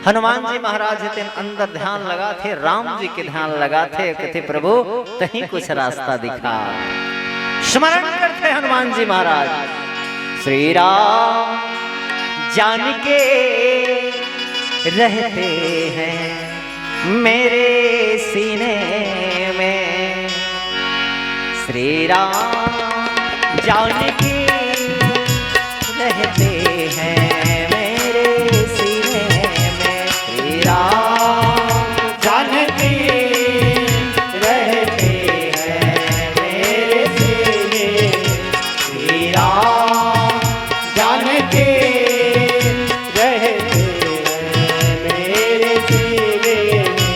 हनुमान जी महाराज तेन अंदर ध्यान लगा थे, राम जी के ध्यान लगा थे, कहते प्रभु तहीं कुछ रास्ता दिखा। स्मरण करते हनुमान जी महाराज, श्री राम जान के रहते हैं मेरे सीने में, श्री राम जान के रहते हैं मेरे सीने में, श्री राम जान के रहते हैं मेरे सीने में, श्री राम जान के रहते हैं मेरे सीने में।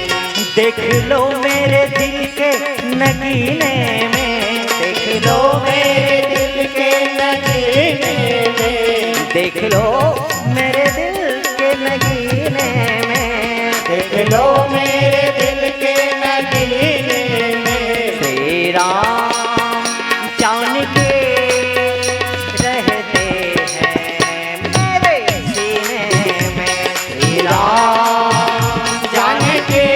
देख लो मेरे दिल के नगीने में, देख लो मेरे दिल के नगीने में, देख लो मेरे दिल के नगीने में, देख लो मेरे दिल के नगीने में, श्री राम जान के रहते हैं मेरे सीने में, श्री राम जान के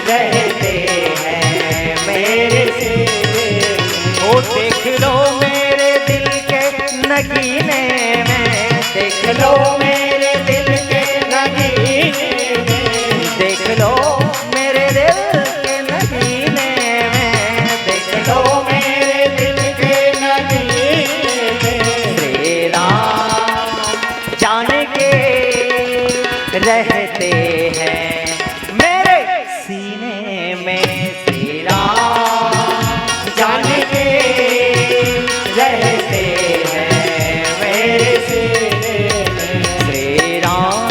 रहते हैं मेरे सीने में। ओ देख लो मेरे दिल के नगीने में, देख लो मेरे दिल के नगीने में, देख लो मेरे दिल के नगीने में, देख लो मेरे दिल के नगीने में, श्री राम जान के रहते हैं मेरे सीने में, श्री राम जान के रहते हैं मेरे सीने में, श्री राम।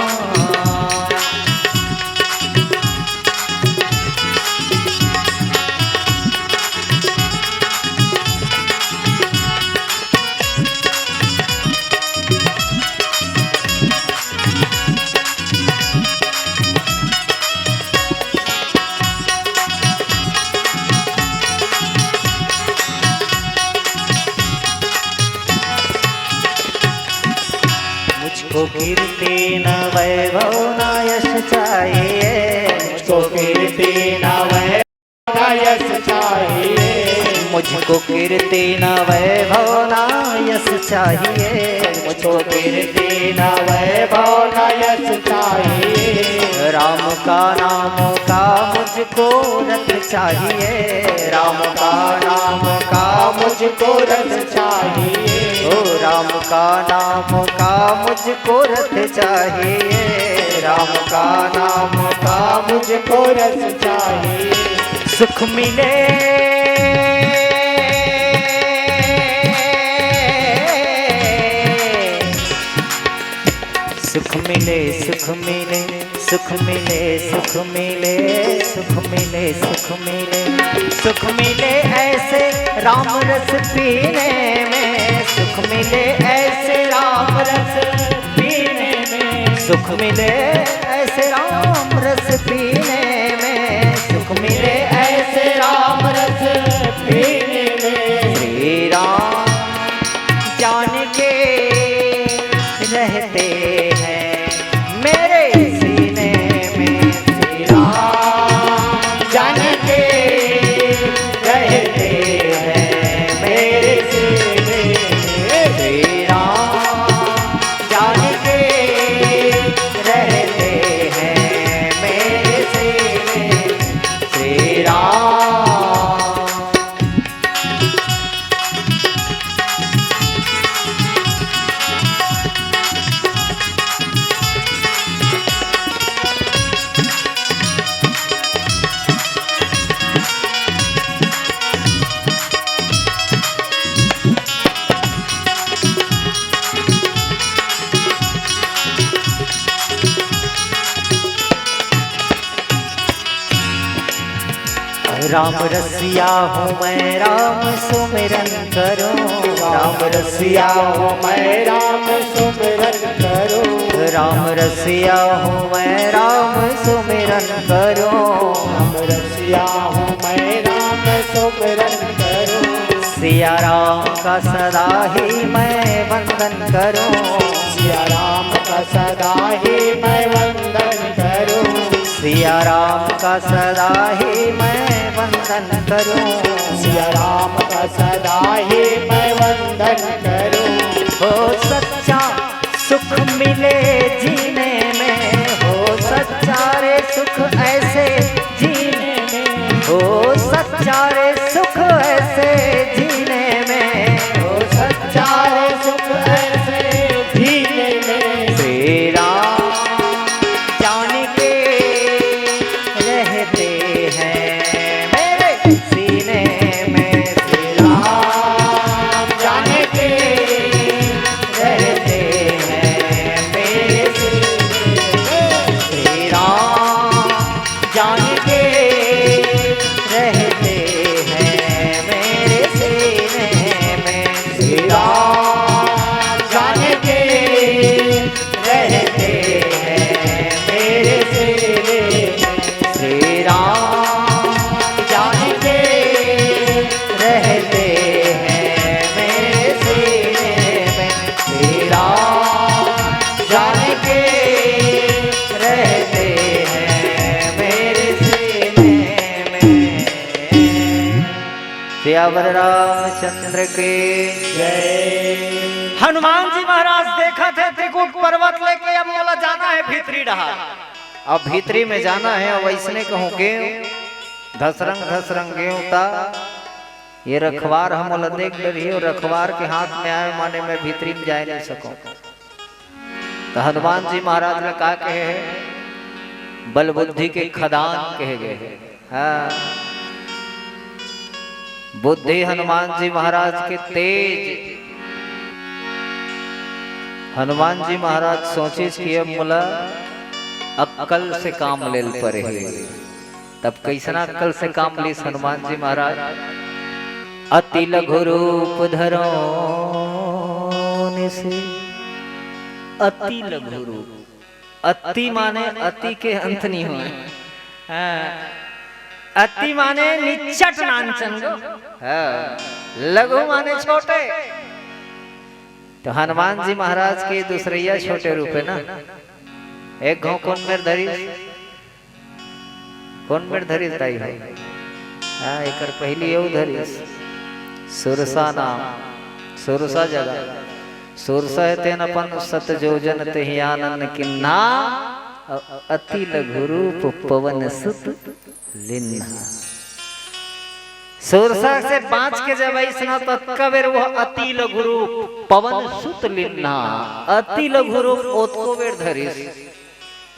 मुझको कीर्ति न वैभव न यश चाहिए, मुझको कीर्ति न वैभव न यश चाहिए, मुझको कीर्ति न वैभव न यश चाहिए, मुझको कीर्ति न वैभव न यश चाहिए, राम का नाम का मुझको रथ चाहिए, राम का नाम का मुझको रस चाहिए, ओ राम का नाम का मुझको रथ चाहिए, राम का नाम का मुझको रस चाहिए, सुख मिले सुख मिले सुख मिले सुख मिले सुख मिले सुख मिले सुख मिले सुख मिले ऐसे राम रस पीने में, सुख मिले ऐसे राम रस पीने में, सुख मिले ऐसे राम रस पीने में, सुख मिले ऐसे राम रस पीने में, श्री राम जान के रहते हैं मेरे सीने में, श्री राम जान के रहते हैं मेरे सीने में, श्री राम जान के रहते हैं मेरे सीने में, श्री राम। राम रसिया हूँ मैं राम सुमिरन करूँ, राम रसिया हूँ मैं राम सुमिरन करूँ, राम रसिया हूँ मैं राम सुमिरन करूँ, राम रसिया हूँ मैं राम सुमिरन करूँ, सिया राम का सदा ही मैं वंदन करूँ, सिया राम का सदा ही मैं वंदन सिया राम का सदा ही मैं वंदन करूं, सिया राम का सदा ही मैं वंदन करूं। हो सच्चा सुख मिले जीने में, हो सच्चा रे सुख ऐसे जीने में, हो सच्चा रे सुख ऐसे जीने में, हो सच्चा रे सुख ऐसे जीने में। श्री राम जान के रहते हैं मेरे सीने में, श्री राम जान के रहते हैं मेरे सीने में, श्री राम जान के रहते हैं मेरे सीने में, श्री राम जान के रहते हैं मेरे सीने में। श्री राम जान के रहते हैं मेरे सीने में, श्री राम जान के रहते हैं मेरे सीने में। सियावर रामचंद्र के जय। हनुमान जी महाराज देखा थे त्रिकुट पर्वत लेके, अब बोला जाना है भीतरी रहा। अब भीतरी में जाना है। अब वैसने कहूँ गेहूं धसरंग गेहूं ता ये रखवार हम बोला देख रही और रखवार के हाथ में आए माने मैं भीतरी में जा नहीं सकूं। तो हनुमान जी महाराज ने कहा कहे है बल बुद्धि के खदान कहे गए। हाँ, बुद्धि हनुमान जी महाराज के तेज। हनुमान जी महाराज सोचे कि अब मुला अक्कल से काम ले पर है। तब कैसना अक्कल से काम ली हनुमान जी महाराज। अति लघु रूप धरो से, अति लघु रूप। अति माने अति के अंत नहीं हुए। अति माने निचट नानचन गो, लघु माने छोटे। तो हनुमान जी महाराज के दूसरैया छोटे रूप है ना। एक घाव कौन मेर धरी, कौन मेर धरी ताई है। हाँ, एक पहली यू धरी सुरसा नाम, सुरसा जगह। सुरसा है तेन अपन सत जोजन तेहि आनंद किन्ना, अति लघु रूप पवन सुत लिन्हा। सुरसा से बाँच के जब ऐसा तो कबेर वो अति लघु रूप पवन सुत लिन्हा, अति लघु रूप ओतको बेर धरी।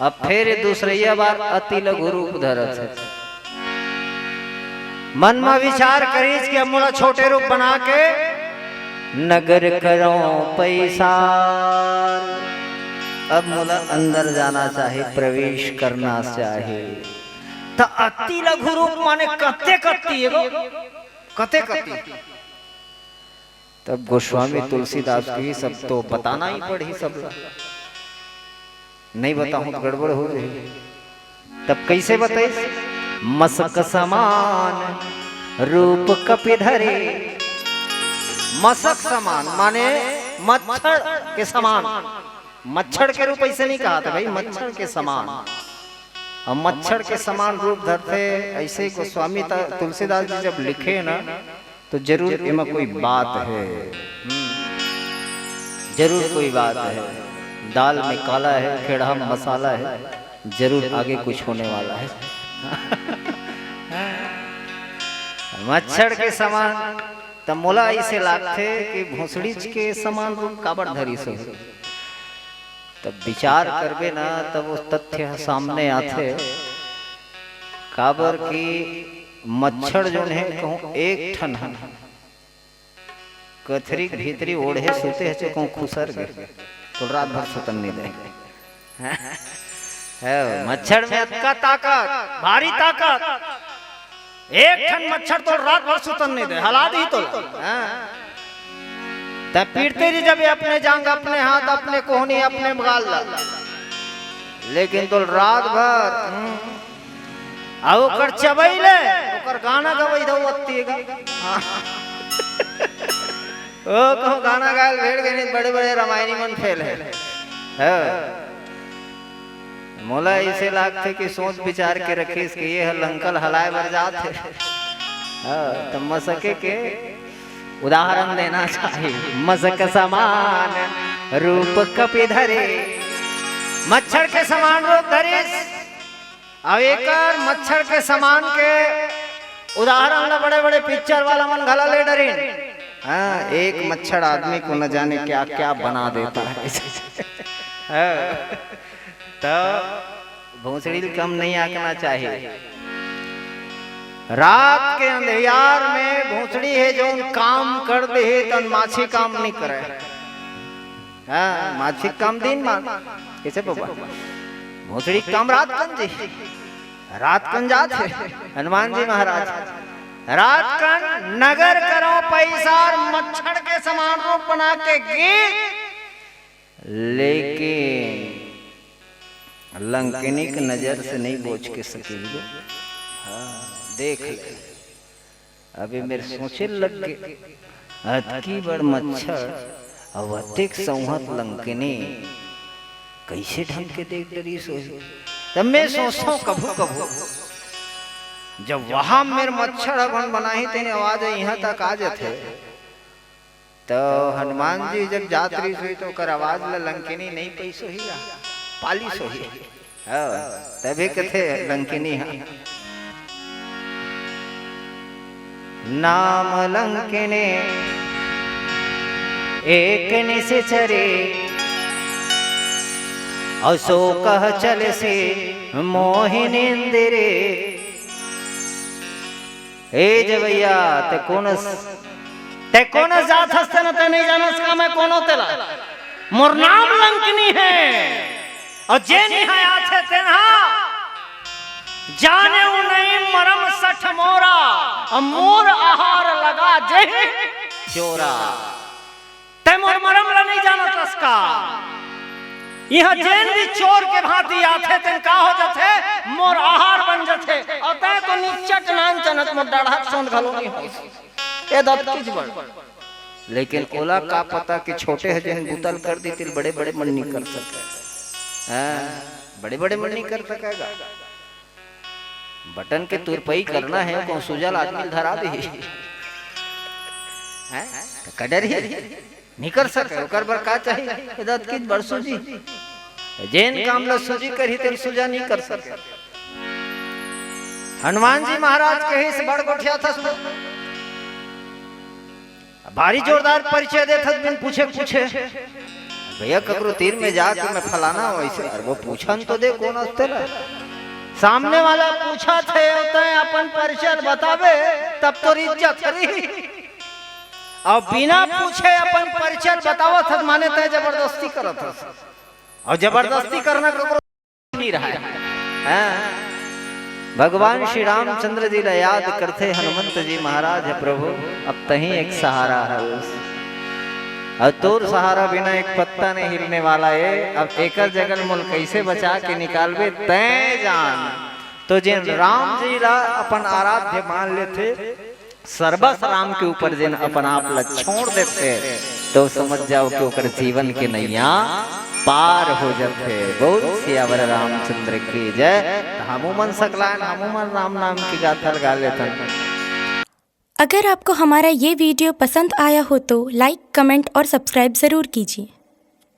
अब फिर दूसरी बार अति लघु रूप धरत है। मन में विचार करीज कि मोला छोटे रूप बना के नगर करो पैसा। अब मोला अंदर जाना चाहे, प्रवेश करना चाहे। तो अति लघु रूप माने कते कत्ती एगो, कते कत्ती। तब गोस्वामी तुलसीदास की सब तो बताना ही पड़ी। सब नहीं बताऊं तो गड़बड़ हो जाएगी। तब कैसे बताइए। मसक समान रूप कपिधरे। मसक समान माने मच्छर के समान। मच्छर के रूप ऐसे नहीं कहा था भाई, मच्छर के समान। और मच्छर के समान रूप धरते ऐसे गोस्वामी तुलसीदास जी जब लिखे ना तो जरूर इनमें कोई बात है। जरूर कोई बात है। दाल में काला है, खेड़ा में मसाला है, जरूर आगे कुछ होने वाला है। मच्छर के समान तब मोला ऐसे लागते कि भोसड़ी के समान रूप काबर धरी सो। तब विचार करबे ना तब वो तथ्य सामने आते काबर की मच्छर जो है कहूँ एक ठन कथरी भीतरी ओढ़े सोते है कहूँ खुसर गए तो रात भर सुतन नहीं दे। मच्छर में अतका ताकत, भारी ताकत। एक ठन मच्छर तो रात भर सुतन नहीं दे, हला दी तो। तब पीटते रही जब अपने जांग, अपने हाथ, अपने कोहनी, अपने गाल, लेकिन तो रात भर और चबैले ओकर गाना गवई दो अत्तीगा। ओ कहो गाना गायल भेड़ गए बड़े बड़े रामायणी मन फेल है। मोला ऐसे लागते कि सोच विचार के रखीस कि ये लंकल हलाए बर जात है। तो मसके के उदाहरण देना चाहिए। मसक समान रूप कपि धरे, मच्छर के समान रूप धरिस। अब एक मच्छर के समान के उदाहरण ला बड़े बड़े पिक्चर वाला मन घला ले डरे। हाँ, एक मच्छर आदमी को न जाने क्या क्या बना देता है। तो भोंसड़ी कम नहीं आंकना चाहिए। रात के अंधेर में भोंसड़ी है जो काम कर दे तन माछी काम नहीं करे। हाँ, माछी काम दिन मान कैसे बाबा भोंसड़ी काम रात कन जी, रात कन जात है। हनुमान जी महाराज रात कन नगर करो पैसा और मच्छर के समान रूप बना के गए, लेकिन लंकिनी की नजर से नहीं बोझ के सके। हाँ, देख ले अभी मेरे सोचे लग गए अतकी बड़ मच्छर अवतिक संहत लंकिनी कैसे ढंग के देख डरी सोई। तब मैं सोचता हूँ कभू कभू जब वहां मेरे मच्छर अगन बनाई तेने आवाज यहाँ तक आ जाते, तो हनुमान जी जब जात्री सोई तो कर आवाज ला लंकिनी नहीं पैसो ही पाली सोही। तभी कथे लंकिनी हाँ नाम लंकिनी एक निश्चरे, अशोक चल से मोहिनींद्रे। ए जवैया ते कौन जात हस्ते न ते नहीं जानस का मैं कोनो तेला मोर नाम लंकिनी है और जे नहीं आछे तेना जाने उ नहीं मरम सठ मोरा और मोर आहार लगा जे चोरा। ते मोर मरम ला नहीं जानत उसका। यहाँ जेन भी चोर के भांति आथे तेन का हो जाथे मोर आहार बन जाथे और तै तो निचट नान चनत मोर डाढ़ा सोंद घलो नहीं हो ए दत किज बड़। लेकिन ओला का पता कि छोटे है जेन बुतल कर दी तिल बड़े बड़े मन नहीं कर सके। हां, बड़े बड़े मन नहीं कर सकेगा। बटन के तुरपई करना है को सुजल आदमी धरा दे हैं कडर ही नहीं कर सके। ओकर बर का चाहिए दत किज बड़ सूजी जेन काम ला सूजी करही तेन सुजा नहीं कर सके। हनुमान जी महाराज कहीं से बड़ गोठिया था भारी जोरदार परिचय दे थत बिन पूछे भैया ककरो तीर में जाके मैं फलाना वैसे वो पूछन तो दे कौन हस्ते ला। सामने वाला पूछा थे अपन परिचय बतावे तब तो इज्जत रही और बिना पूछे अपन परिचय बतावत हस माने तय जबरदस्ती करत हस और जबरदस्ती करना ककरो नहीं रहा है। भगवान श्री रामचंद्र जी ला याद करते हनुमंत जी महाराज है प्रभु अब तही एक सहारा है और तोर सहारा बिना एक पत्ता नहीं हिलने वाला है। अब एक जगल मुल कैसे बचा के निकालबे तय जान। तो जिन राम जी ला अपन आराध्य मान लेते सर्वस राम के ऊपर जिन अपन आप ला छोड़ देते तो समझ जाओ कि ओकर जीवन के नैया पार हो जाते। बहुत सियावर रामचंद्र की जय। हमू मन सकलान हमू मन राम नाम की गाथा गा लेते। अगर आपको हमारा ये वीडियो पसंद आया हो तो लाइक, कमेंट और सब्सक्राइब ज़रूर कीजिए।